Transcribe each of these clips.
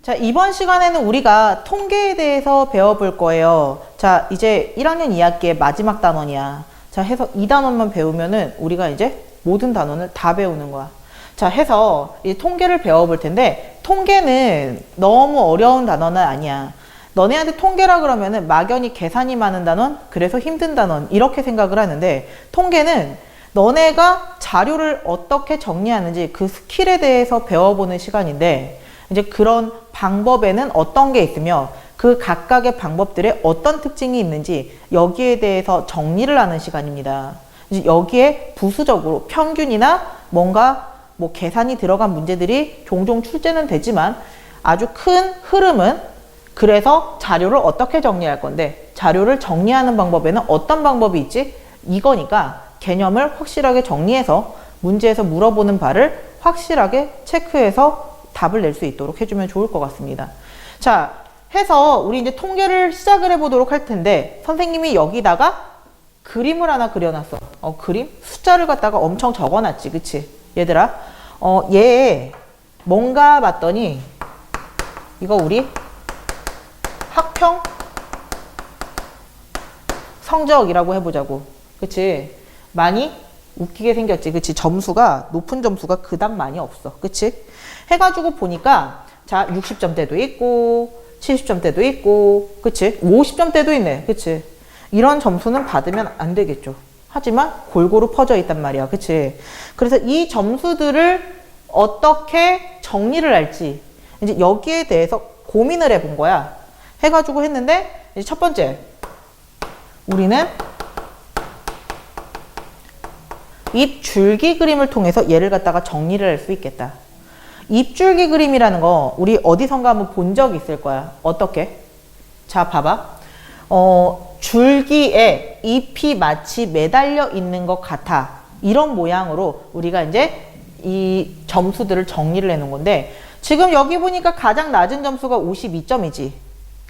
자, 이번 시간에는 우리가 통계에 대해서 배워볼 거예요. 자, 이제 1학년 2학기의 마지막 단원이야. 자, 해서 이 단원만 배우면은 우리가 이제 모든 단원을 다 배우는 거야. 자, 해서 이 통계를 배워볼 텐데, 통계는 너무 어려운 단원은 아니야. 너네한테 통계라 그러면은 막연히 계산이 많은 단원, 그래서 힘든 단원, 이렇게 생각을 하는데, 통계는 너네가 자료를 어떻게 정리하는지 그 스킬에 대해서 배워보는 시간인데, 이제 그런 방법에는 어떤 게 있으며 그 각각의 방법들에 어떤 특징이 있는지 여기에 대해서 정리를 하는 시간입니다. 이제 여기에 부수적으로 평균이나 뭔가 뭐 계산이 들어간 문제들이 종종 출제는 되지만 아주 큰 흐름은 그래서 자료를 어떻게 정리할 건데 자료를 정리하는 방법에는 어떤 방법이 있지? 이거니까 개념을 확실하게 정리해서 문제에서 물어보는 바를 확실하게 체크해서 답을 낼 수 있도록 해주면 좋을 것 같습니다. 자, 해서 우리 이제 통계를 시작을 해보도록 할 텐데 선생님이 여기다가 그림을 하나 그려놨어. 그림? 숫자를 갖다가 엄청 적어놨지, 그치? 얘들아, 얘 뭔가 봤더니 이거 우리 학평 성적이라고 해보자고, 그치? 많이 웃기게 생겼지, 그치? 점수가 높은 점수가 그닥 많이 없어, 그치? 해가지고 보니까 자 60점대도 있고 70점대도 있고 그치? 50점대도 있네, 그치? 이런 점수는 받으면 안 되겠죠. 하지만 골고루 퍼져 있단 말이야, 그치? 그래서 이 점수들을 어떻게 정리를 할지 이제 여기에 대해서 고민을 해본 거야. 해가지고 했는데 이제 첫 번째 우리는 이 줄기 그림을 통해서 얘를 갖다가 정리를 할 수 있겠다. 잎줄기 그림이라는 거 우리 어디선가 한번 본 적 있을 거야. 어떻게? 자, 봐봐. 줄기에 잎이 마치 매달려 있는 것 같아. 이런 모양으로 우리가 이제 이 점수들을 정리를 해놓은 건데 지금 여기 보니까 가장 낮은 점수가 52점이지.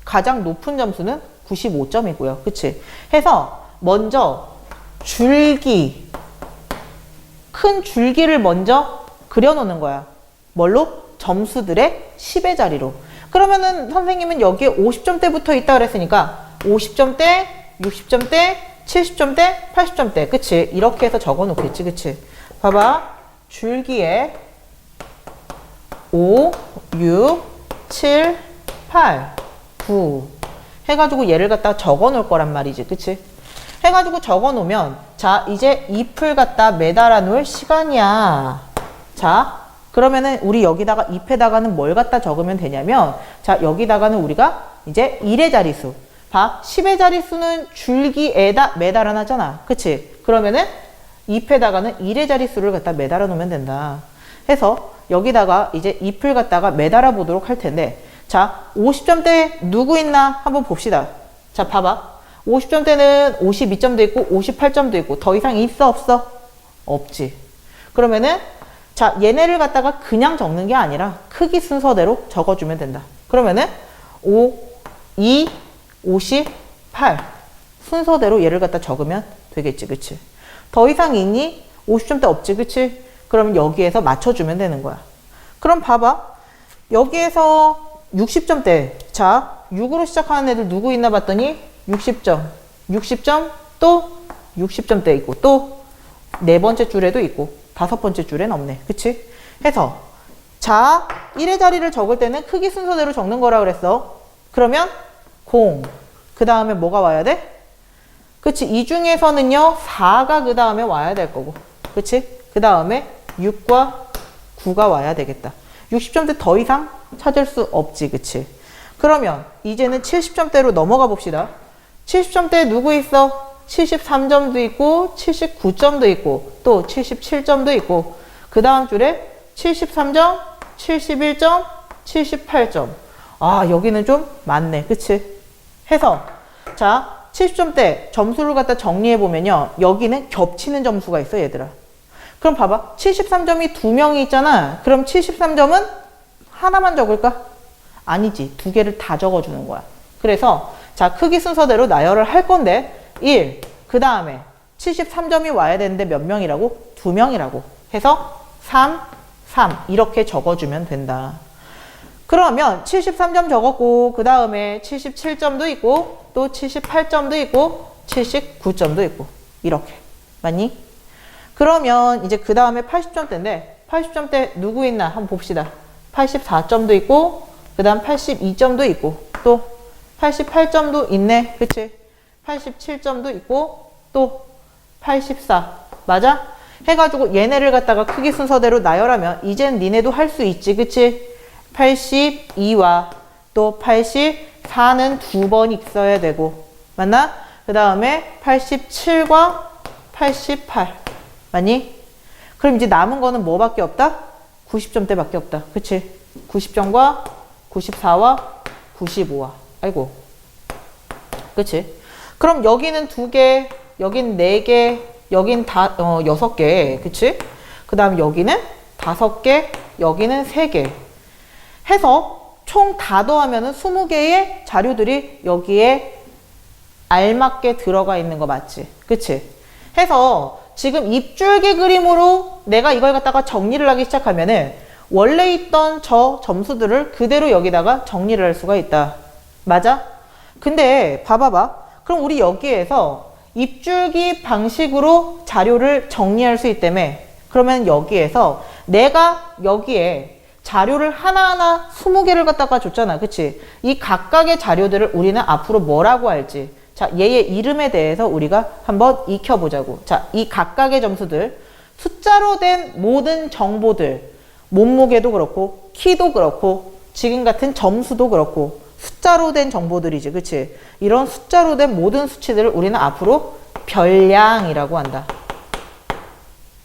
가장 높은 점수는 95점이고요. 그치? 해서 먼저 줄기, 큰 줄기를 먼저 그려놓는 거야. 뭘로? 점수들의 10의 자리로. 그러면은 선생님은 여기에 50점대부터 있다 그랬으니까 50점대, 60점대, 70점대, 80점대. 그치? 이렇게 해서 적어 놓겠지. 그치? 봐봐. 줄기에 5, 6, 7, 8, 9 해가지고 얘를 갖다 적어 놓을 거란 말이지. 그치? 해가지고 적어 놓으면 자, 이제 잎을 갖다 매달아 놓을 시간이야. 자, 그러면은 우리 여기다가 잎에다가는 뭘 갖다 적으면 되냐면 자, 여기다가는 우리가 이제 1의 자릿수. 봐, 10의 자릿수는 줄기에다 매달아 놨잖아. 그치? 그러면은 잎에다가는 1의 자릿수를 갖다 매달아 놓으면 된다. 해서 여기다가 이제 잎을 갖다가 매달아 보도록 할 텐데 자, 50점대 누구 있나 한번 봅시다. 자, 봐봐. 50점대는 52점도 있고 58점도 있고 더 이상 있어 없어? 없지. 그러면은 자, 얘네를 갖다가 그냥 적는 게 아니라 크기 순서대로 적어주면 된다. 그러면은 5, 2, 58 순서대로 얘를 갖다 적으면 되겠지, 그치? 더 이상 있니? 50점대 없지, 그치? 그러면 여기에서 맞춰주면 되는 거야. 그럼 봐봐. 여기에서 60점대. 자, 6으로 시작하는 애들 누구 있나 봤더니 60점, 60점, 또 60점대 있고, 또 네 번째 줄에도 있고, 다섯 번째 줄엔 없네. 그치? 해서 자, 1의 자리를 적을 때는 크기 순서대로 적는 거라 그랬어. 그러면 0. 그 다음에 뭐가 와야 돼? 그치? 이 중에서는요, 4가 그 다음에 와야 될 거고. 그치? 그 다음에 6과 9가 와야 되겠다. 60점대 더 이상 찾을 수 없지. 그치? 그러면 이제는 70점대로 넘어가 봅시다. 70점대 누구 있어? 73점도 있고 79점도 있고 또 77점도 있고 그 다음 줄에 73점, 71점, 78점. 아, 여기는 좀 많네. 그치? 해서 자, 70점대 점수를 갖다 정리해 보면요. 여기는 겹치는 점수가 있어, 얘들아. 그럼 봐봐. 73점이 2명이 있잖아. 그럼 73점은 하나만 적을까? 아니지. 2개를 다 적어주는 거야. 그래서 자, 크기 순서대로 나열을 할 건데 1. 그 다음에 73점이 와야 되는데 몇 명이라고? 2명이라고 해서 3, 3 이렇게 적어주면 된다. 그러면 73점 적었고 그 다음에 77점도 있고 또 78점도 있고 79점도 있고 이렇게. 맞니? 그러면 이제 그 다음에 80점대인데 80점대 누구 있나 한번 봅시다. 84점도 있고 그 다음 82점도 있고 또 88점도 있네. 그치? 87점도 있고 또 84 맞아? 해가지고 얘네를 갖다가 크기 순서대로 나열하면 이젠 니네도 할 수 있지. 그치? 82와 또 84는 2번 있어야 되고 맞나? 그 다음에 87과 88 맞니? 그럼 이제 남은 거는 뭐밖에 없다? 90점대 밖에 없다. 그치? 90점과 94와 95와 아이고 그치? 그럼 여기는 2개 여긴 4개 여긴 6개 그치? 그 다음 여기는 5개 여기는 3개 해서 총 다 더하면은 20개의 자료들이 여기에 알맞게 들어가 있는 거 맞지? 그치? 해서 지금 입줄기 그림으로 내가 이걸 갖다가 정리를 하기 시작하면은 원래 있던 저 점수들을 그대로 여기다가 정리를 할 수가 있다. 맞아? 근데 봐봐봐. 그럼 우리 여기에서 입줄기 방식으로 자료를 정리할 수 있다며. 그러면 여기에서 내가 여기에 자료를 하나하나 20개를 갖다가 줬잖아. 그치? 이 각각의 자료들을 우리는 앞으로 뭐라고 할지. 자, 얘의 이름에 대해서 우리가 한번 익혀보자고. 자, 이 각각의 점수들, 숫자로 된 모든 정보들, 몸무게도 그렇고, 키도 그렇고, 지금 같은 점수도 그렇고, 숫자로 된 정보들이지. 그치? 이런 숫자로 된 모든 수치들을 우리는 앞으로 별량이라고 한다.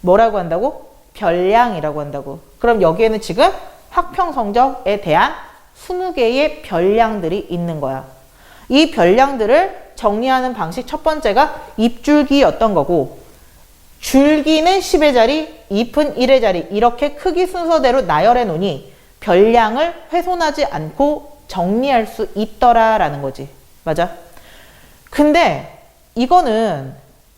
뭐라고 한다고? 별량이라고 한다고. 그럼 여기에는 지금 학평 성적에 대한 20개의 별량들이 있는 거야. 이 별량들을 정리하는 방식 첫 번째가 입줄기였던 거고 줄기는 10의 자리, 잎은 1의 자리 이렇게 크기 순서대로 나열해 놓으니 별량을 훼손하지 않고 정리할 수 있더라라는 거지. 맞아? 근데 이거는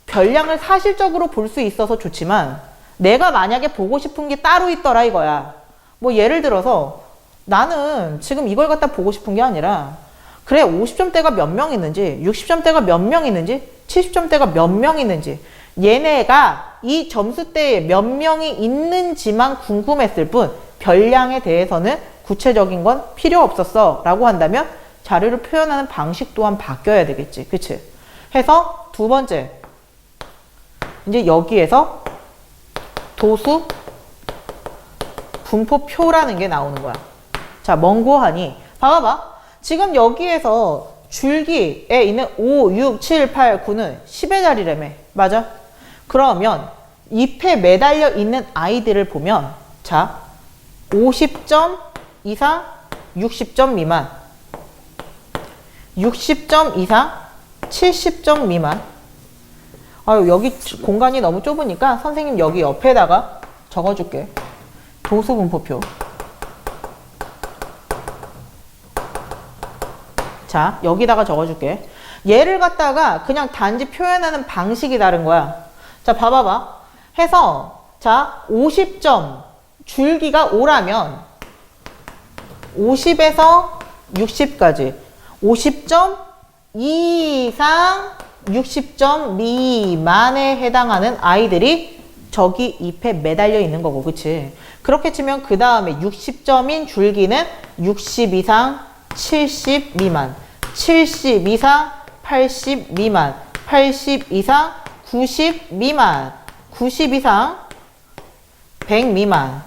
별량을 사실적으로 볼 수 있어서 좋지만 내가 만약에 보고 싶은 게 따로 있더라 이거야. 뭐 예를 들어서 나는 지금 이걸 갖다 보고 싶은 게 아니라 그래 50점대가 몇 명 있는지 60점대가 몇 명 있는지 70점대가 몇 명 있는지 얘네가 이 점수대에 몇 명이 있는지만 궁금했을 뿐 별량에 대해서는 구체적인 건 필요 없었어 라고 한다면 자료를 표현하는 방식 또한 바뀌어야 되겠지. 그치? 해서 두 번째 이제 여기에서 도수 분포표라는 게 나오는 거야. 자, 먼고하니 봐봐봐. 지금 여기에서 줄기에 있는 5, 6, 7, 8, 9는 10의 자리라며. 맞아? 그러면 잎에 매달려 있는 아이들을 보면 자, 50점 이상, 60점 미만 60점 이상, 70점 미만 아유, 여기 공간이 너무 좁으니까 선생님 여기 옆에다가 적어줄게. 도수 분포표. 자, 여기다가 적어줄게. 얘를 갖다가 그냥 단지 표현하는 방식이 다른 거야. 자, 봐봐봐. 해서 자, 50점 줄기가 5라면 50에서 60까지 50점 이상 60점 미만에 해당하는 아이들이 저기 잎에 매달려 있는 거고. 그치? 그렇게 치면 그 다음에 60점인 줄기는 60 이상 70 미만 70 이상 80 미만 80 이상 90 미만 90 이상 100 미만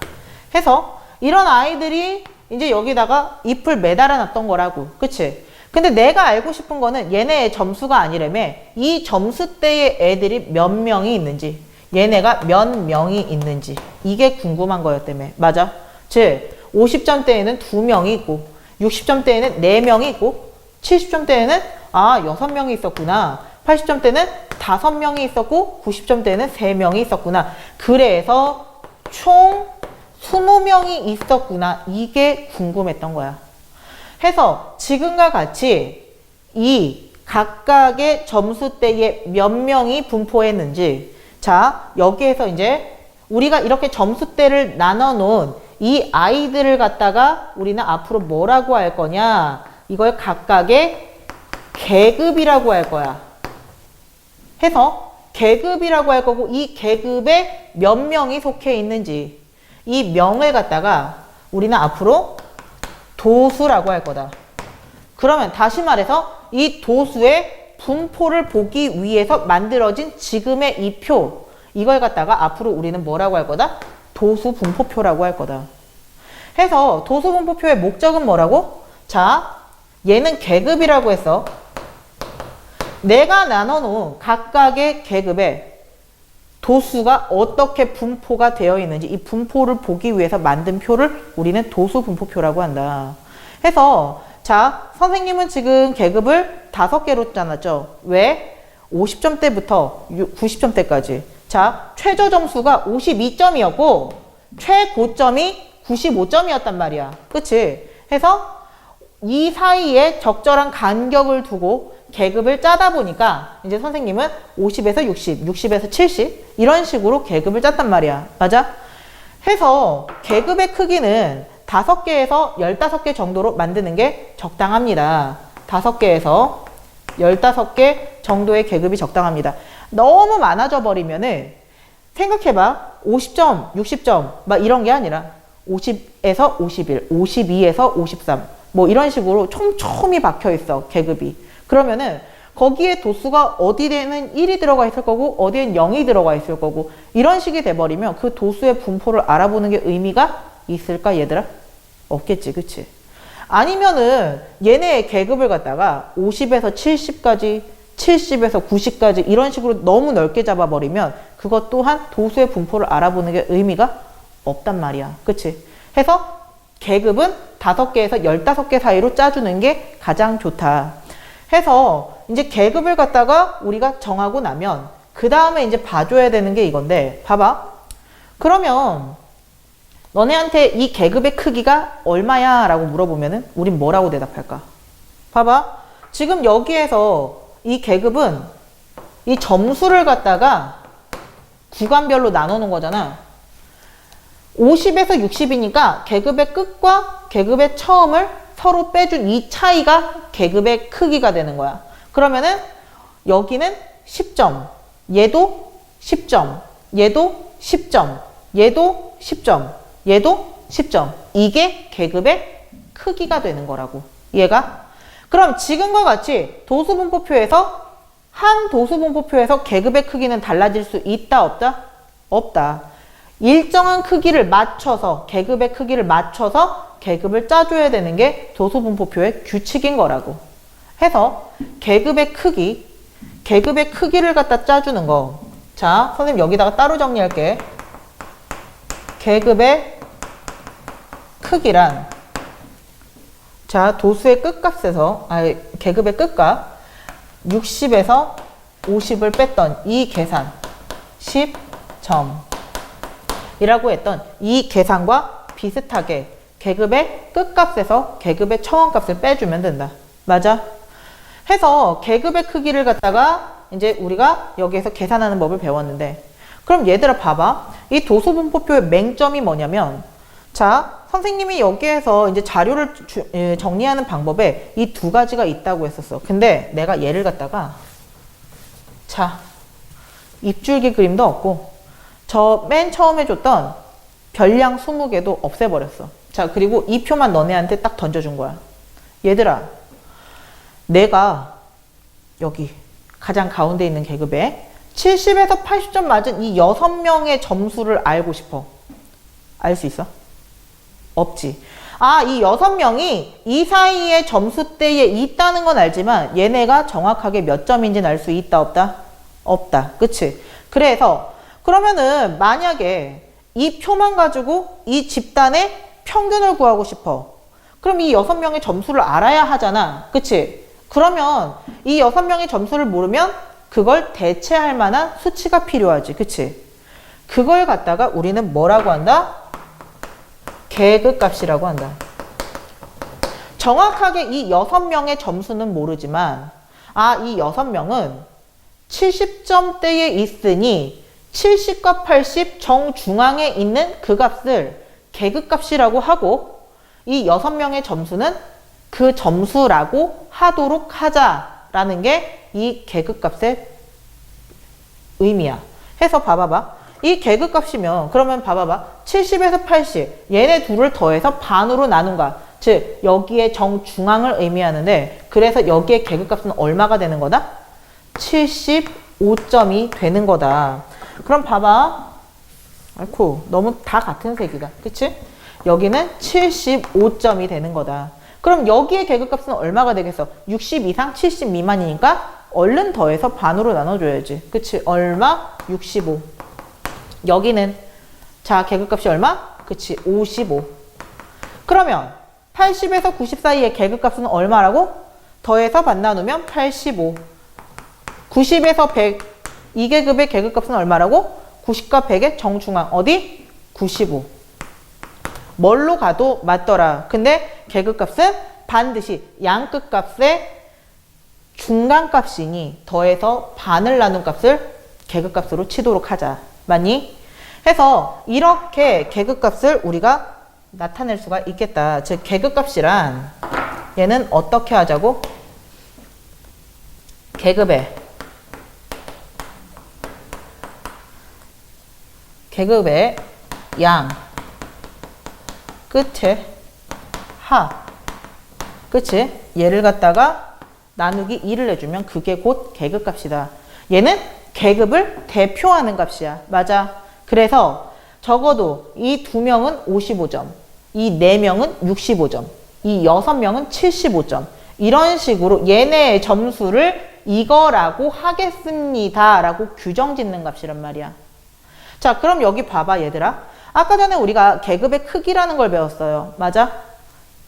해서 이런 아이들이 이제 여기다가 잎을 매달아 놨던 거라고. 그치? 근데 내가 알고 싶은 거는 얘네의 점수가 아니라며 이 점수대의 애들이 몇 명이 있는지 얘네가 몇 명이 있는지 이게 궁금한 거였다며. 맞아? 즉 50점대에는 2명이 있고 60점대에는 4명이 있고 70점대에는 6명이 있었구나. 80점대는 5명이 있었고 90점대에는 3명이 있었구나. 그래서 총 20명이 있었구나. 이게 궁금했던 거야. 해서 지금과 같이 이 각각의 점수대에 몇 명이 분포했는지. 자, 여기에서 이제 우리가 이렇게 점수대를 나눠 놓은 이 아이들을 갖다가 우리는 앞으로 뭐라고 할 거냐? 이걸 각각의 계급이라고 할 거야. 해서 계급이라고 할 거고, 이 계급에 몇 명이 속해 있는지 이 명을 갖다가 우리는 앞으로 도수라고 할 거다. 그러면 다시 말해서 이 도수의 분포를 보기 위해서 만들어진 지금의 이 표, 이걸 갖다가 앞으로 우리는 뭐라고 할 거다? 도수 분포표라고 할 거다. 해서 도수 분포표의 목적은 뭐라고? 자, 얘는 계급이라고 했어. 내가 나눠놓은 각각의 계급에 도수가 어떻게 분포가 되어 있는지 이 분포를 보기 위해서 만든 표를 우리는 도수 분포표라고 한다. 해서 자, 선생님은 지금 계급을 5개로 짜놨죠. 왜? 50점대부터 90점대까지. 자, 최저 점수가 52점이었고 최고점이 95점이었단 말이야. 그치? 해서 이 사이에 적절한 간격을 두고 계급을 짜다 보니까 이제 선생님은 50에서 60, 60에서 70 이런 식으로 계급을 짰단 말이야. 맞아? 해서 계급의 크기는 5개에서 15개 정도로 만드는 게 적당합니다. 5개에서 15개 정도의 계급이 적당합니다. 너무 많아져 버리면은 생각해봐. 50점, 60점 막 이런 게 아니라 50에서 51, 52에서 53 뭐 이런 식으로 촘촘히 박혀 있어, 계급이. 그러면은 거기에 도수가 어디에는 1이 들어가 있을 거고 어디엔 0이 들어가 있을 거고 이런 식이 돼버리면 그 도수의 분포를 알아보는 게 의미가 있을까, 얘들아? 없겠지, 그치? 아니면은 얘네의 계급을 갖다가 50에서 70까지 70에서 90까지 이런 식으로 너무 넓게 잡아버리면 그것 또한 도수의 분포를 알아보는 게 의미가 없단 말이야. 그치? 해서 계급은 5개에서 15개 사이로 짜주는 게 가장 좋다. 해서 이제 계급을 갖다가 우리가 정하고 나면 그 다음에 이제 봐줘야 되는 게 이건데, 봐봐. 그러면 너네한테 이 계급의 크기가 얼마야? 라고 물어보면은 우린 뭐라고 대답할까? 봐봐. 지금 여기에서 이 계급은 이 점수를 갖다가 구간별로 나눠 놓은 거잖아. 50에서 60이니까 계급의 끝과 계급의 처음을 서로 빼준 이 차이가 계급의 크기가 되는 거야. 그러면은 여기는 10점, 얘도 10점, 얘도 10점, 얘도 10점, 얘도 10점. 이게 계급의 크기가 되는 거라고. 얘가. 그럼 지금과 같이 도수분포표에서 한 도수분포표에서 계급의 크기는 달라질 수 있다, 없다? 없다. 일정한 크기를 맞춰서, 계급의 크기를 맞춰서 계급을 짜줘야 되는 게 도수분포표의 규칙인 거라고. 해서 계급의 크기, 계급의 크기를 갖다 짜주는 거. 자, 선생님 여기다가 따로 정리할게. 계급의 크기란, 자, 도수의 끝값에서, 계급의 끝값 60에서 50을 뺐던 이 계산 10점 이라고 했던 이 계산과 비슷하게 계급의 끝값에서 계급의 처음값을 빼주면 된다. 맞아? 해서 계급의 크기를 갖다가 이제 우리가 여기에서 계산하는 법을 배웠는데, 그럼 얘들아 봐봐. 이 도수분포표의 맹점이 뭐냐면, 자, 선생님이 여기에서 이제 자료를 정리하는 방법에 이 2가지가 있다고 했었어. 근데 내가 얘를 갖다가, 자, 입줄기 그림도 없고 저 맨 처음에 줬던 별량 20개도 없애버렸어. 자, 그리고 이 표만 너네한테 딱 던져준 거야. 얘들아, 내가 여기 가장 가운데 있는 계급에 70에서 80점 맞은 이 6명의 점수를 알고 싶어. 알 수 있어? 없지. 아, 이 6명이 이 사이에 점수대에 있다는 건 알지만 얘네가 정확하게 몇 점인지는 알 수 있다, 없다? 없다. 그치? 그래서 그러면은 만약에 이 표만 가지고 이 집단의 평균을 구하고 싶어. 그럼 이 6명의 점수를 알아야 하잖아. 그치? 그러면 이 6명의 점수를 모르면 그걸 대체할 만한 수치가 필요하지. 그치? 그걸 갖다가 우리는 뭐라고 한다? 계급값이라고 한다. 정확하게 이 6명의 점수는 모르지만 아, 이 6명은 70점대에 있으니 70과 80 정중앙에 있는 그 값을 계급값이라고 하고 이 6명의 점수는 그 점수라고 하도록 하자라는 게 이 계급값의 의미야. 해서 봐봐봐. 이 계급값이면 그러면 봐봐봐. 70에서 80 얘네 둘을 더해서 반으로 나눈 것. 즉 여기에 정중앙을 의미하는데 그래서 여기에 계급값은 얼마가 되는 거다? 75점이 되는 거다. 그럼 봐봐. 아이고 너무 다 같은 색이다. 그치? 여기는 75점이 되는 거다. 그럼 여기에 계급값은 얼마가 되겠어? 60 이상 70 미만이니까 얼른 더해서 반으로 나눠줘야지. 그치? 얼마? 65. 여기는 자 계급값이 얼마? 그치? 55. 그러면 80에서 90 사이의 계급값은 얼마라고? 더해서 반 나누면 85. 90에서 100 이 계급의 계급값은 얼마라고? 90과 100의 정중앙 어디? 95. 뭘로 가도 맞더라. 근데 계급값은 반드시 양끝값의 중간값이니 더해서 반을 나눈 값을 계급값으로 치도록 하자. 맞니? 해서 이렇게 계급값을 우리가 나타낼 수가 있겠다. 즉 계급값이란 얘는 어떻게 하자고? 계급의 양 끝에 하 그치? 얘를 갖다가 나누기 2를 해주면 그게 곧 계급값이다. 얘는 계급을 대표하는 값이야. 맞아. 그래서 적어도 이 2명은 55점, 이 4명은 65점, 이 6명은 75점. 이런 식으로 얘네의 점수를 이거라고 하겠습니다. 라고 규정 짓는 값이란 말이야. 자, 그럼 여기 봐봐, 얘들아. 아까 전에 우리가 계급의 크기라는 걸 배웠어요. 맞아?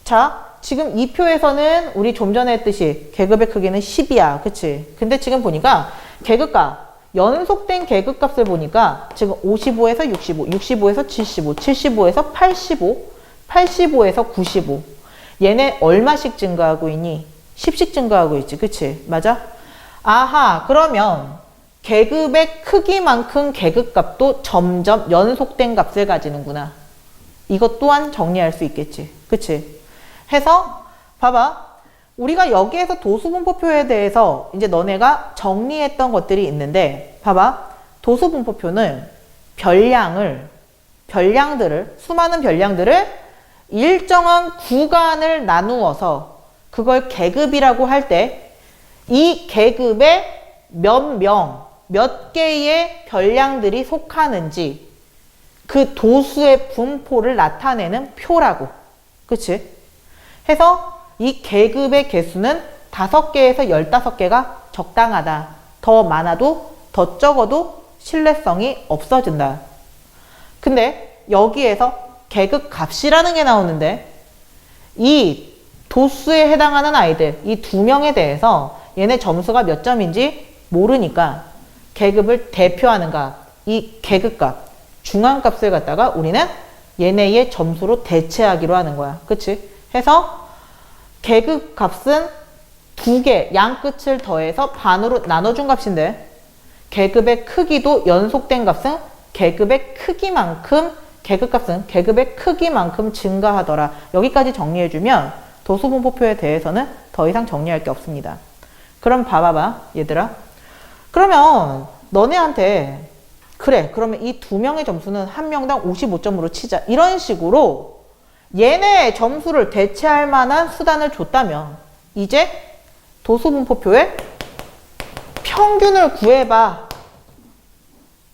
자, 지금 이 표에서는 우리 좀 전에 했듯이 계급의 크기는 10이야. 그치? 근데 지금 보니까 계급값, 연속된 계급값을 보니까 지금 55에서 65, 65에서 75, 75에서 85, 85에서 95. 얘네 얼마씩 증가하고 있니? 10씩 증가하고 있지. 그치? 맞아? 아하, 그러면 계급의 크기만큼 계급값도 점점 연속된 값을 가지는구나. 이것 또한 정리할 수 있겠지. 그치? 해서 봐봐. 우리가 여기에서 도수분포표에 대해서 이제 너네가 정리했던 것들이 있는데 봐봐. 도수분포표는 수많은 별량들을 일정한 구간을 나누어서 그걸 계급이라고 할 때 이 계급에 몇 개의 별량들이 속하는지 그 도수의 분포를 나타내는 표라고. 그치? 해서 이 계급의 개수는 5개에서 15개가 적당하다. 더 많아도 더 적어도 신뢰성이 없어진다. 근데 여기에서 계급 값이라는 게 나오는데 이 도수에 해당하는 아이들, 이 2명에 대해서 얘네 점수가 몇 점인지 모르니까 계급을 대표하는 값, 이 계급값, 중앙값을 갖다가 우리는 얘네의 점수로 대체하기로 하는 거야. 그치? 해서 계급값은 2개, 양 끝을 더해서 반으로 나눠준 값인데 계급의 크기도 연속된 값은 계급의 크기만큼 계급값은 계급의 크기만큼 증가하더라. 여기까지 정리해주면 도수분포표에 대해서는 더 이상 정리할 게 없습니다. 그럼 봐봐봐 얘들아. 그러면 너네한테 그래 그러면 이 2명의 점수는 한 명당 55점으로 치자. 이런 식으로 얘네의 점수를 대체할 만한 수단을 줬다면 이제 도수분포표에 평균을 구해봐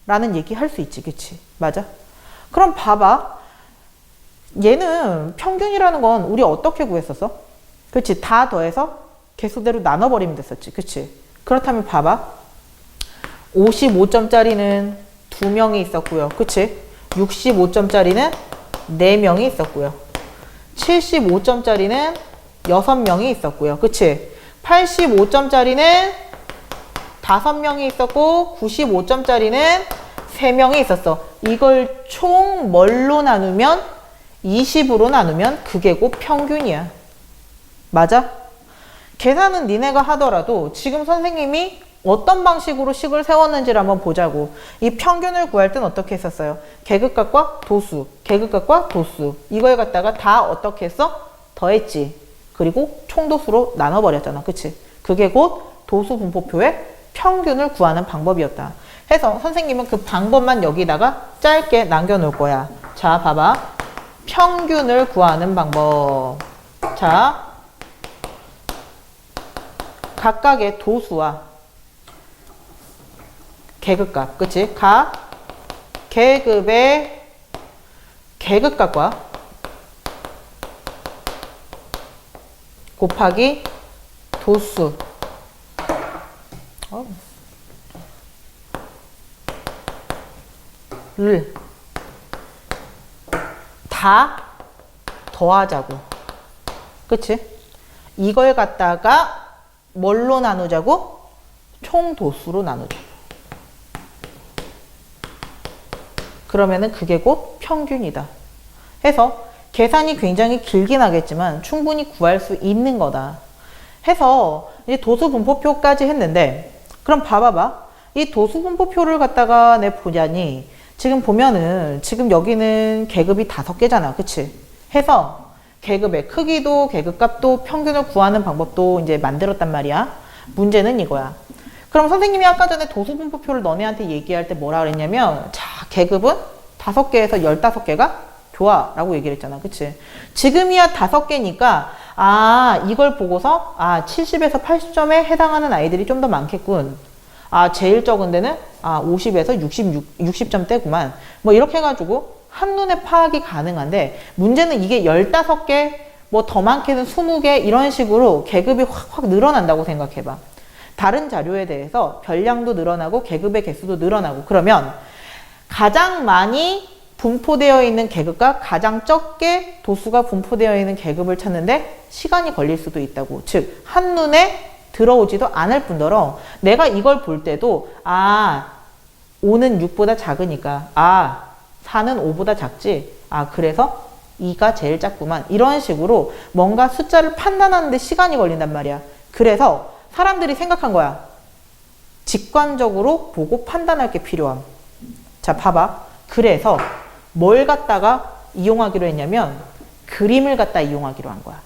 라는 얘기 할 수 있지. 그치? 맞아? 그럼 봐봐. 얘는 평균이라는 건 우리 어떻게 구했었어? 그치? 다 더해서 개수대로 나눠버리면 됐었지. 그치? 그렇다면 봐봐. 55점짜리는 2명이 있었고요. 그치? 65점짜리는 4명이 있었고요. 75점짜리는 6명이 있었고요. 그치? 85점짜리는 5명이 있었고 95점짜리는 3명이 있었어. 이걸 총 뭘로 나누면 20으로 나누면 그게 곧 평균이야. 맞아? 계산은 니네가 하더라도 지금 선생님이 어떤 방식으로 식을 세웠는지를 한번 보자고. 이 평균을 구할 땐 어떻게 했었어요? 계급값과 도수, 계급값과 도수. 이걸 갖다가 다 어떻게 했어? 더했지. 그리고 총도수로 나눠버렸잖아. 그치? 그게 곧 도수 분포표의 평균을 구하는 방법이었다. 해서 선생님은 그 방법만 여기다가 짧게 남겨놓을 거야. 자, 봐봐. 평균을 구하는 방법. 자, 각각의 도수와 계급값, 그치? 계급의 계급값과 곱하기 도수. 를 다 더하자고. 그치? 이걸 갖다가 뭘로 나누자고? 총도수로 나누자고. 그러면은 그게 곧 평균이다. 해서 계산이 굉장히 길긴 하겠지만 충분히 구할 수 있는 거다. 해서 이제 도수 분포표까지 했는데, 그럼 봐봐봐. 이 도수 분포표를 갖다가 내 보자니, 지금 보면은 지금 여기는 계급이 5개잖아. 그치? 해서 계급의 크기도 계급값도 평균을 구하는 방법도 이제 만들었단 말이야. 문제는 이거야. 그럼 선생님이 아까 전에 도수 분포표를 너네한테 얘기할 때 뭐라 그랬냐면, 자, 계급은 5개에서 15개가 좋아 라고 얘기를 했잖아. 그치? 지금이야 5개니까 이걸 보고서 70에서 80점에 해당하는 아이들이 좀 더 많겠군. 제일 적은 데는 50에서 60점대구만. 뭐 이렇게 해가지고 한눈에 파악이 가능한데, 문제는 이게 15개, 뭐 더 많게는 20개 이런 식으로 계급이 확 늘어난다고 생각해봐. 다른 자료에 대해서 별량도 늘어나고 계급의 개수도 늘어나고, 그러면 가장 많이 분포되어 있는 계급과 가장 적게 도수가 분포되어 있는 계급을 찾는데 시간이 걸릴 수도 있다고. 즉, 한눈에 들어오지도 않을 뿐더러 내가 이걸 볼 때도 5는 6보다 작으니까 4는 5보다 작지. 그래서 2가 제일 작구만. 이런 식으로 뭔가 숫자를 판단하는데 시간이 걸린단 말이야. 그래서 사람들이 생각한 거야. 직관적으로 보고 판단할 게 필요함. 자, 봐봐. 그래서 뭘 갖다가 이용하기로 했냐면 그림을 갖다 이용하기로 한 거야.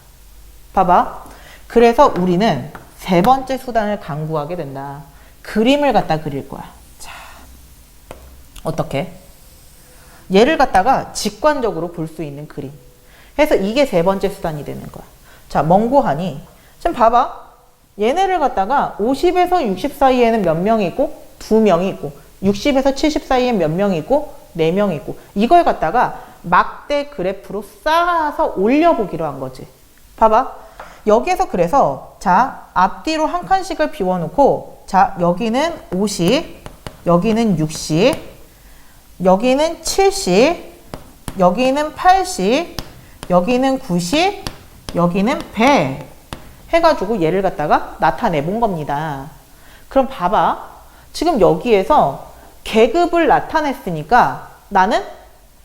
봐봐. 그래서 우리는 3번째 수단을 강구하게 된다. 그림을 갖다 그릴 거야. 자, 어떻게? 얘를 갖다가 직관적으로 볼 수 있는 그림. 해서 이게 3번째 수단이 되는 거야. 자, 멍고하니 지금 봐봐. 얘네를 갖다가 50에서 60 사이에는 몇 명이 있고 2명이 있고, 60에서 70 사이엔 몇 명이 있고 4명이 있고, 이걸 갖다가 막대 그래프로 쌓아서 올려보기로 한 거지. 봐봐. 여기에서 그래서 자, 앞뒤로 한 칸씩을 비워놓고, 자, 여기는 50, 여기는 60, 여기는 70, 여기는 80, 여기는 90, 여기는 100 해가지고 얘를 갖다가 나타내 본 겁니다. 그럼 봐봐. 지금 여기에서 계급을 나타냈으니까 나는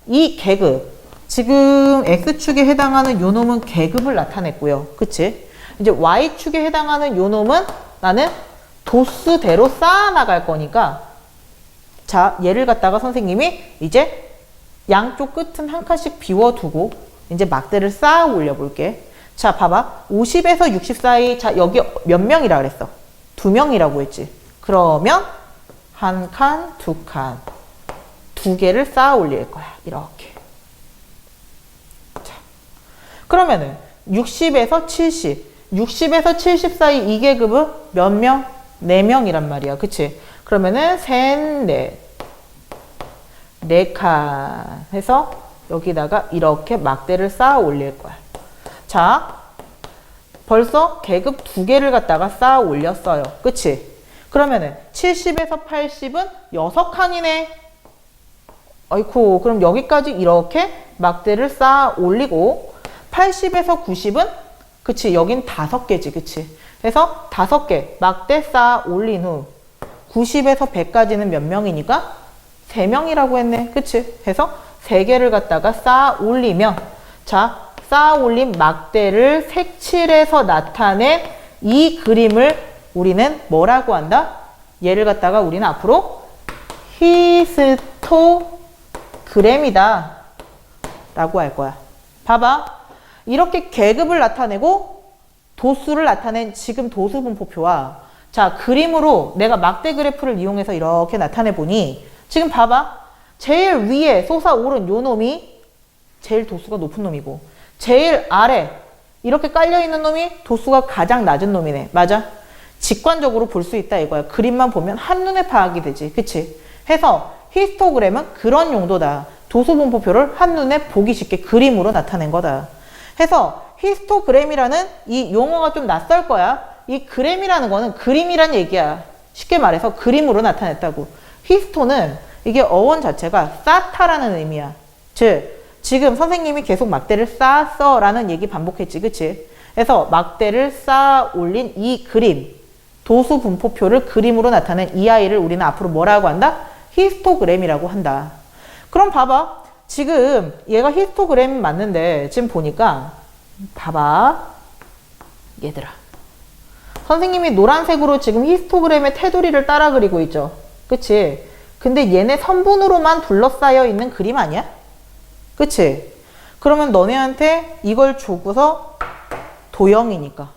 이 계급, 지금 X축에 해당하는 요 놈은 계급을 나타냈고요. 그치? 이제 Y축에 해당하는 요 놈은 나는 도수대로 쌓아 나갈 거니까, 자, 얘를 갖다가 선생님이 이제 양쪽 끝은 한 칸씩 비워두고 이제 막대를 쌓아 올려 볼게. 자, 봐봐. 50에서 60 사이, 자, 여기 몇 명이라 그랬어? 2명이라고 했지. 그러면 한 칸, 2칸, 2개를 쌓아 올릴 거야. 이렇게. 자, 그러면은 60에서 70, 60에서 70 사이 이 계급은 몇 명? 4명이란 말이야. 그치? 그러면은 셋, 넷, 4칸 해서 여기다가 이렇게 막대를 쌓아 올릴 거야. 자, 벌써 계급 2개를 갖다가 쌓아 올렸어요. 그치? 그러면은 70에서 80은 6칸이네. 아이쿠, 그럼 여기까지 이렇게 막대를 쌓아 올리고, 80에서 90은 그치, 여긴 5개지. 그치? 그래서 5개 막대 쌓아 올린 후 90에서 100까지는 몇 명이니까 3명이라고 했네. 그치? 해서 3개를 갖다가 쌓아 올리면, 자, 쌓아 올린 막대를 색칠해서 나타낸 이 그림을 우리는 뭐라고 한다? 얘를 갖다가 우리는 앞으로 히스토그램이다 라고 할 거야. 봐봐. 이렇게 계급을 나타내고 도수를 나타낸 지금 도수 분포표와 자, 그림으로 내가 막대 그래프를 이용해서 이렇게 나타내 보니 지금 봐봐. 제일 위에 솟아오른 요 놈이 제일 도수가 높은 놈이고 제일 아래 이렇게 깔려있는 놈이 도수가 가장 낮은 놈이네. 맞아? 직관적으로 볼 수 있다 이거야. 그림만 보면 한눈에 파악이 되지. 그치? 해서 히스토그램은 그런 용도다. 도수 분포표를 한눈에 보기 쉽게 그림으로 나타낸 거다. 해서 히스토그램이라는 이 용어가 좀 낯설 거야. 이 그램이라는 거는 그림이란 얘기야. 쉽게 말해서 그림으로 나타냈다고. 히스토는 이게 어원 자체가 쌓다라는 의미야. 즉 지금 선생님이 계속 막대를 쌓았어 라는 얘기 반복했지. 그치? 그래서 막대를 쌓아 올린 이 그림, 도수 분포표를 그림으로 나타낸 이 아이를 우리는 앞으로 뭐라고 한다? 히스토그램이라고 한다. 그럼 봐봐. 지금 얘가 히스토그램 맞는데 지금 보니까 봐봐. 얘들아. 선생님이 노란색으로 지금 히스토그램의 테두리를 따라 그리고 있죠. 그치? 근데 얘네 선분으로만 둘러싸여 있는 그림 아니야? 그치? 그러면 너네한테 이걸 주고서 도형이니까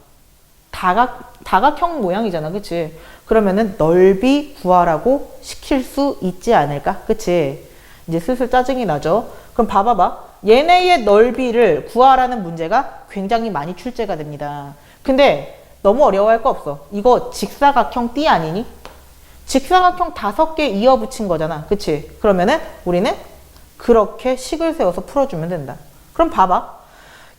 다각형 모양이잖아. 그치? 그러면은 넓이 구하라고 시킬 수 있지 않을까? 그치? 이제 슬슬 짜증이 나죠? 그럼 봐봐봐. 얘네의 넓이를 구하라는 문제가 굉장히 많이 출제가 됩니다. 근데 너무 어려워할 거 없어. 이거 직사각형 띠 아니니? 직사각형 5개 이어 붙인 거잖아. 그치? 그러면은 우리는 그렇게 식을 세워서 풀어주면 된다. 그럼 봐봐.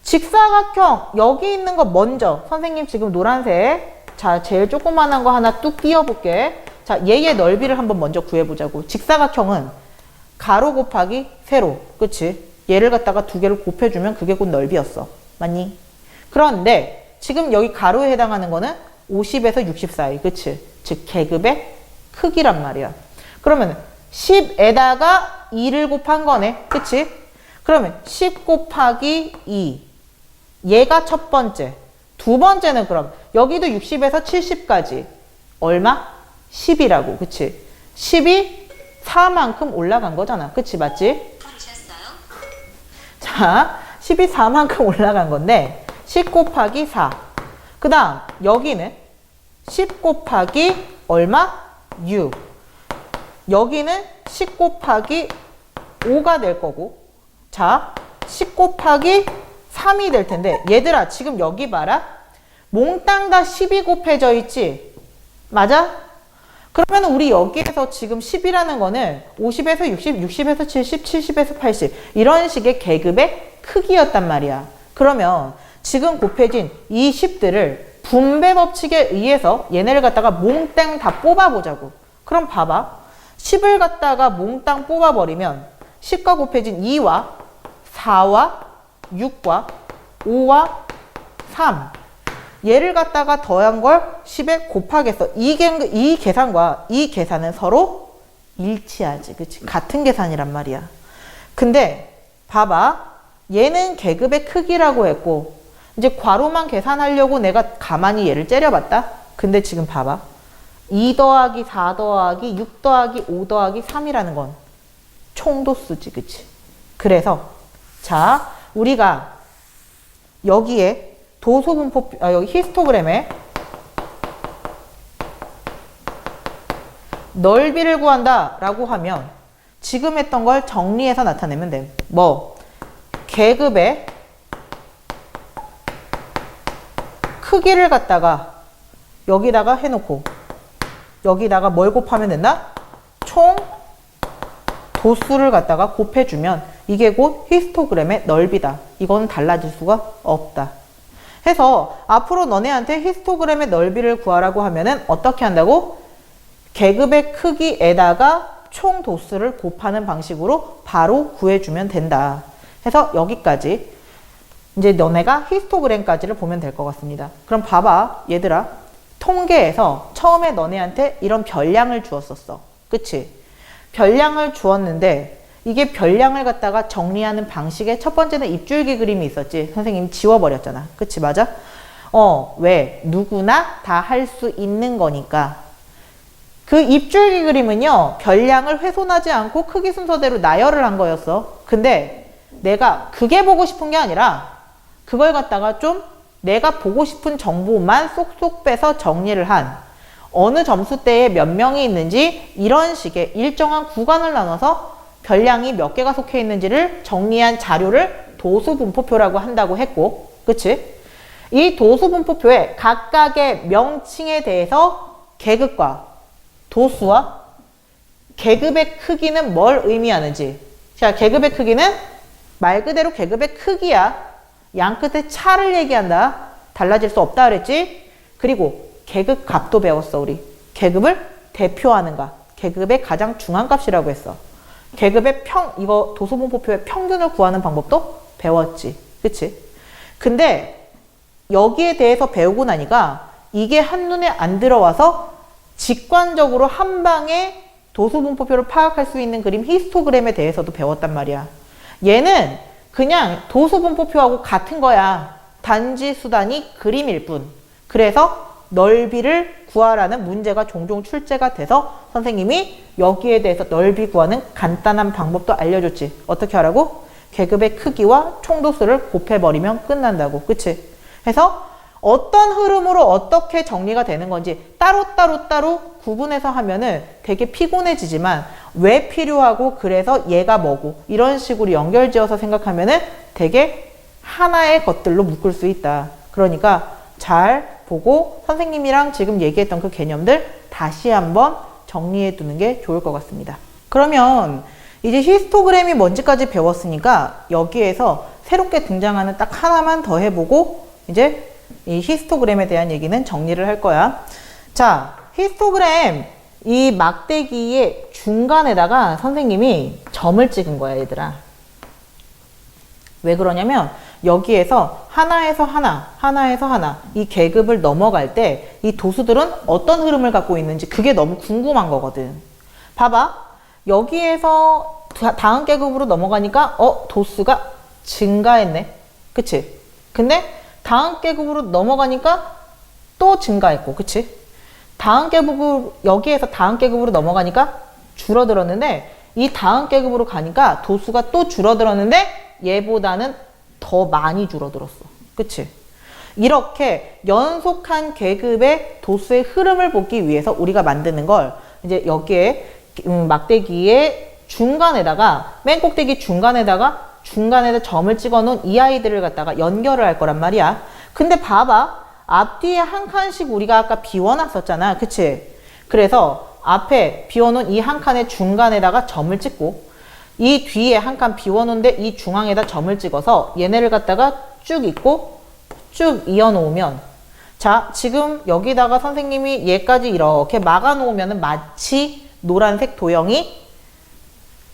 직사각형 여기 있는 거 먼저 선생님 지금 노란색 자 제일 조그만한 거 하나 뚝 띄워볼게. 자 얘의 넓이를 한번 먼저 구해보자고. 직사각형은 가로 곱하기 세로. 그치? 얘를 갖다가 2개를 곱해주면 그게 곧 넓이였어. 맞니? 그런데 지금 여기 가로에 해당하는 거는 50에서 60 사이. 그치? 즉 계급의 크기란 말이야. 그러면 10에다가 2를 곱한 거네. 그치? 그러면 10 곱하기 2. 얘가 첫 번째. 두 번째는 그럼 여기도 60에서 70까지. 얼마? 10이라고. 그치? 10이 4만큼 올라간 거잖아. 그치? 맞지? 자, 10이 4만큼 올라간 건데 10 곱하기 4. 그 다음 여기는 10 곱하기 얼마? 6. 여기는 10 곱하기 5가 될 거고 자 10 곱하기 3이 될 텐데 얘들아 지금 여기 봐라. 몽땅 다 10이 곱해져 있지? 맞아? 그러면 우리 여기에서 지금 10이라는 거는 50에서 60, 60에서 70, 70에서 80 이런 식의 계급의 크기였단 말이야. 그러면 지금 곱해진 이 10들을 분배 법칙에 의해서 얘네를 갖다가 몽땅 다 뽑아보자고. 그럼 봐봐. 10을 갖다가 몽땅 뽑아버리면 10과 곱해진 2와 4와 6과 5와 3 얘를 갖다가 더한 걸 10에 곱하겠어. 이 계산과 이 계산은 서로 일치하지. 그치? 같은 계산이란 말이야. 근데 봐봐. 얘는 계급의 크기라고 했고 이제 괄호만 계산하려고 내가 가만히 얘를 째려봤다. 근데 지금 봐봐. 2 더하기 4 더하기 6 더하기 5 더하기 3이라는 건 총도수지. 그치? 그래서 자 우리가 여기에 도수분포 여기 히스토그램에 넓이를 구한다 라고 하면 지금 했던 걸 정리해서 나타내면 돼. 뭐 계급의 크기를 갖다가 여기다가 해놓고 여기다가 뭘 곱하면 된다? 총 도수를 갖다가 곱해주면 이게 곧 히스토그램의 넓이다. 이거는 달라질 수가 없다. 해서 앞으로 너네한테 히스토그램의 넓이를 구하라고 하면은 어떻게 한다고? 계급의 크기에다가 총 도수를 곱하는 방식으로 바로 구해주면 된다. 해서 여기까지 이제 너네가 히스토그램까지를 보면 될 것 같습니다. 그럼 봐봐 얘들아. 통계에서 처음에 너네한테 이런 별량을 주었었어. 그치? 별량을 주었는데 이게 별량을 갖다가 정리하는 방식의 첫 번째는 입줄기 그림이 있었지. 선생님이 지워버렸잖아. 그치? 맞아? 왜? 누구나 다 할 수 있는 거니까. 그 입줄기 그림은요, 별량을 훼손하지 않고 크기 순서대로 나열을 한 거였어. 근데 내가 그게 보고 싶은 게 아니라 그걸 갖다가 좀 내가 보고 싶은 정보만 쏙쏙 빼서 정리를 한 어느 점수대에 몇 명이 있는지 이런 식의 일정한 구간을 나눠서 별량이 몇 개가 속해 있는지를 정리한 자료를 도수분포표라고 한다고 했고, 그치? 이 도수분포표에 각각의 명칭에 대해서 계급과 도수와 계급의 크기는 뭘 의미하는지. 자, 계급의 크기는 말 그대로 계급의 크기야. 양 끝에 차를 얘기한다. 달라질 수 없다 그랬지? 그리고 계급 값도 배웠어, 우리. 계급을 대표하는 값. 계급의 가장 중앙값이라고 했어. 계급의 이거 도수분포표의 평균을 구하는 방법도 배웠지. 그치? 근데 여기에 대해서 배우고 나니까 이게 한눈에 안 들어와서 직관적으로 한 방에 도수분포표를 파악할 수 있는 그림 히스토그램에 대해서도 배웠단 말이야. 얘는 그냥 도수분포표하고 같은 거야. 단지 수단이 그림일 뿐. 그래서 넓이를 구하라는 문제가 종종 출제가 돼서 선생님이 여기에 대해서 넓이 구하는 간단한 방법도 알려줬지. 어떻게 하라고? 계급의 크기와 총도수를 곱해버리면 끝난다고. 그치? 해서 어떤 흐름으로 어떻게 정리가 되는 건지 따로 구분해서 하면은 되게 피곤해지지만 왜 필요하고 그래서 얘가 뭐고 이런 식으로 연결지어서 생각하면은 되게 하나의 것들로 묶을 수 있다. 그러니까 잘 보고 선생님이랑 지금 얘기했던 그 개념들 다시 한번 정리해 두는 게 좋을 것 같습니다. 그러면 이제 히스토그램이 뭔지까지 배웠으니까 여기에서 새롭게 등장하는 딱 하나만 더 해보고 이제 이 히스토그램에 대한 얘기는 정리를 할 거야. 자, 히스토그램 이 막대기의 중간에다가 선생님이 점을 찍은 거야, 얘들아. 왜 그러냐면 여기에서 하나에서 하나 이 계급을 넘어갈 때 이 도수들은 어떤 흐름을 갖고 있는지 그게 너무 궁금한 거거든. 봐봐. 여기에서 다음 계급으로 넘어가니까 도수가 증가했네. 그치? 근데 다음 계급으로 넘어가니까 또 증가했고, 그치? 여기에서 다음 계급으로 넘어가니까 줄어들었는데, 이 다음 계급으로 가니까 도수가 또 줄어들었는데, 얘보다는 더 많이 줄어들었어. 그치? 이렇게 연속한 계급의 도수의 흐름을 보기 위해서 우리가 만드는 걸, 이제 여기에, 막대기의 중간에다가, 맨 꼭대기 중간에다 점을 찍어 놓은 이 아이들을 갖다가 연결을 할 거란 말이야. 근데 봐봐. 앞뒤에 한 칸씩 우리가 아까 비워놨었잖아. 그치? 그래서 앞에 비워놓은 이 한 칸의 중간에다가 점을 찍고 이 뒤에 한 칸 비워놓은데 이 중앙에다 점을 찍어서 얘네를 갖다가 쭉 잇고 쭉 이어놓으면 자, 지금 여기다가 선생님이 얘까지 이렇게 막아놓으면 마치 노란색 도형이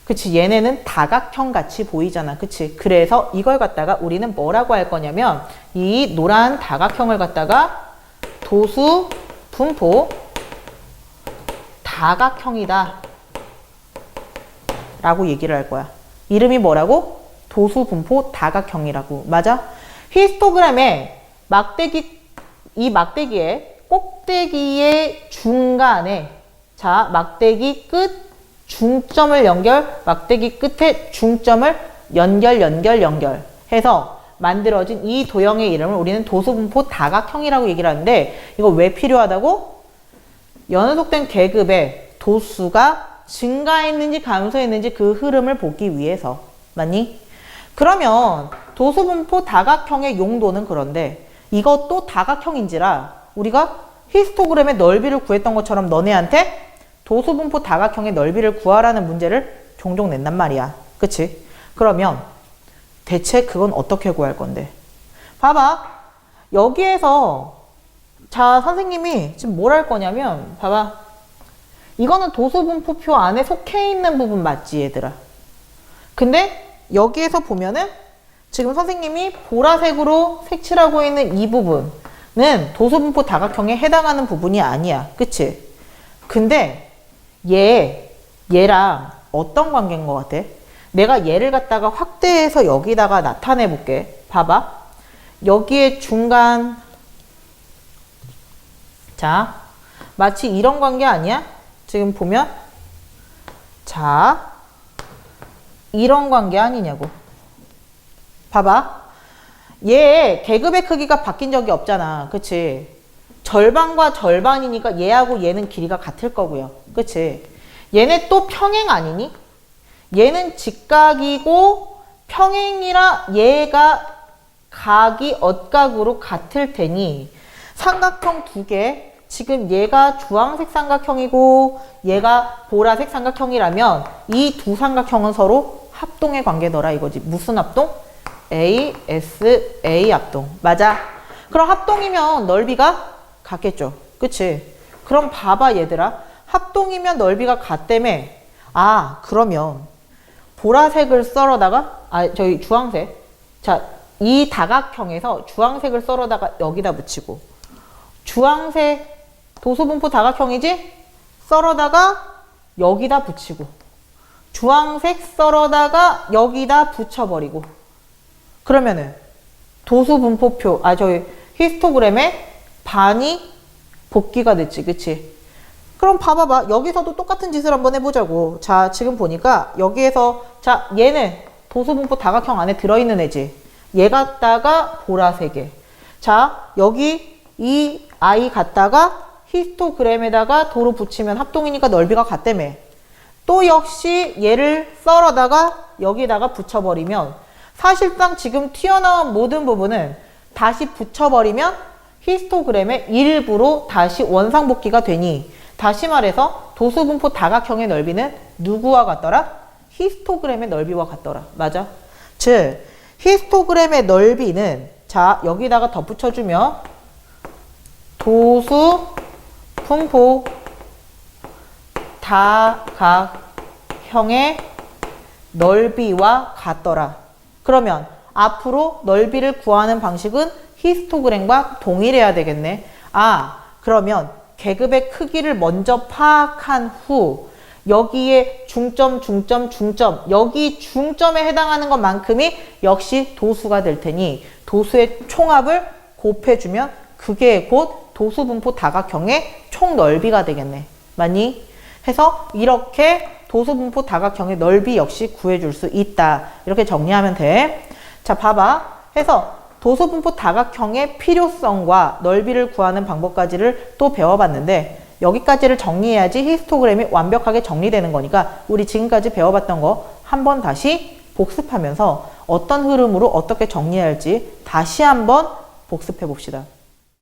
그치, 얘네는 다각형 같이 보이잖아. 그치? 그래서 이걸 갖다가 우리는 뭐라고 할 거냐면 이 노란 다각형을 갖다가 도수 분포 다각형이다 라고 얘기를 할 거야. 이름이 뭐라고? 도수 분포 다각형이라고. 맞아? 히스토그램에 이 막대기의 꼭대기의 중간에 자, 막대기 끝 중점을 막대기 끝에 중점을 연결해서 만들어진 이 도형의 이름을 우리는 도수분포 다각형이라고 얘기를 하는데 이거 왜 필요하다고? 연속된 계급의 도수가 증가했는지 감소했는지 그 흐름을 보기 위해서. 맞니? 그러면 도수분포 다각형의 용도는 그런데 이것도 다각형인지라 우리가 히스토그램의 넓이를 구했던 것처럼 너네한테 도수분포 다각형의 넓이를 구하라는 문제를 종종 낸단 말이야. 그치? 그러면 대체 그건 어떻게 구할 건데? 봐봐. 여기에서 자, 선생님이 지금 뭘 할 거냐면 봐봐. 이거는 도수분포표 안에 속해 있는 부분 맞지, 얘들아? 근데 여기에서 보면은 지금 선생님이 보라색으로 색칠하고 있는 이 부분은 도수분포 다각형에 해당하는 부분이 아니야. 그치? 근데 얘랑 어떤 관계인 것 같아? 내가 얘를 갖다가 확대해서 여기다가 나타내 볼게. 봐봐. 여기에 중간, 자, 마치 이런 관계 아니야? 지금 보면 자, 이런 관계 아니냐고. 봐봐. 얘 계급의 크기가 바뀐 적이 없잖아. 그치? 절반과 절반이니까 얘하고 얘는 길이가 같을 거고요. 그치? 얘네 또 평행 아니니? 얘는 직각이고 평행이라 얘가 각이 엇각으로 같을 테니 삼각형 두 개, 지금 얘가 주황색 삼각형이고 얘가 보라색 삼각형이라면 이 두 삼각형은 서로 합동의 관계더라 이거지. 무슨 합동? A, S, A 합동. 맞아. 그럼 합동이면 넓이가 같겠죠. 그치? 그럼 봐봐 얘들아. 합동이면 넓이가 같다며. 아, 그러면 보라색을 썰어다가 저희 주황색. 자, 이 다각형에서 주황색을 썰어다가 여기다 붙이고 주황색 도수분포 다각형이지? 썰어다가 여기다 붙이고 주황색 썰어다가 여기다 붙여버리고 그러면은 도수분포표, 저희 히스토그램의 반이 복귀가 됐지. 그치? 그럼 봐봐봐. 여기서도 똑같은 짓을 한번 해보자고. 자, 지금 보니까 여기에서 자, 얘는 도수분포 다각형 안에 들어있는 애지. 얘 갖다가 보라색에. 자, 여기 이 아이 갖다가 히스토그램에다가 도로 붙이면 합동이니까 넓이가 같다며. 또 역시 얘를 썰어다가 여기다가 붙여버리면 사실상 지금 튀어나온 모든 부분은 다시 붙여버리면 히스토그램의 일부로 다시 원상복귀가 되니 다시 말해서 도수분포 다각형의 넓이는 누구와 같더라? 히스토그램의 넓이와 같더라. 맞아? 즉 히스토그램의 넓이는 자 여기다가 덧붙여주면 도수분포 다각형의 넓이와 같더라. 그러면 앞으로 넓이를 구하는 방식은 히스토그램과 동일해야 되겠네. 그러면 계급의 크기를 먼저 파악한 후 여기에 중점 여기 중점에 해당하는 것만큼이 역시 도수가 될 테니 도수의 총합을 곱해주면 그게 곧 도수분포 다각형의 총 넓이가 되겠네. 맞니? 해서 이렇게 도수분포 다각형의 넓이 역시 구해줄 수 있다. 이렇게 정리하면 돼. 자, 봐봐. 해서 도수분포 다각형의 필요성과 넓이를 구하는 방법까지를 또 배워봤는데 여기까지를 정리해야지 히스토그램이 완벽하게 정리되는 거니까 우리 지금까지 배워봤던 거 한번 다시 복습하면서 어떤 흐름으로 어떻게 정리해야 할지 다시 한번 복습해 봅시다.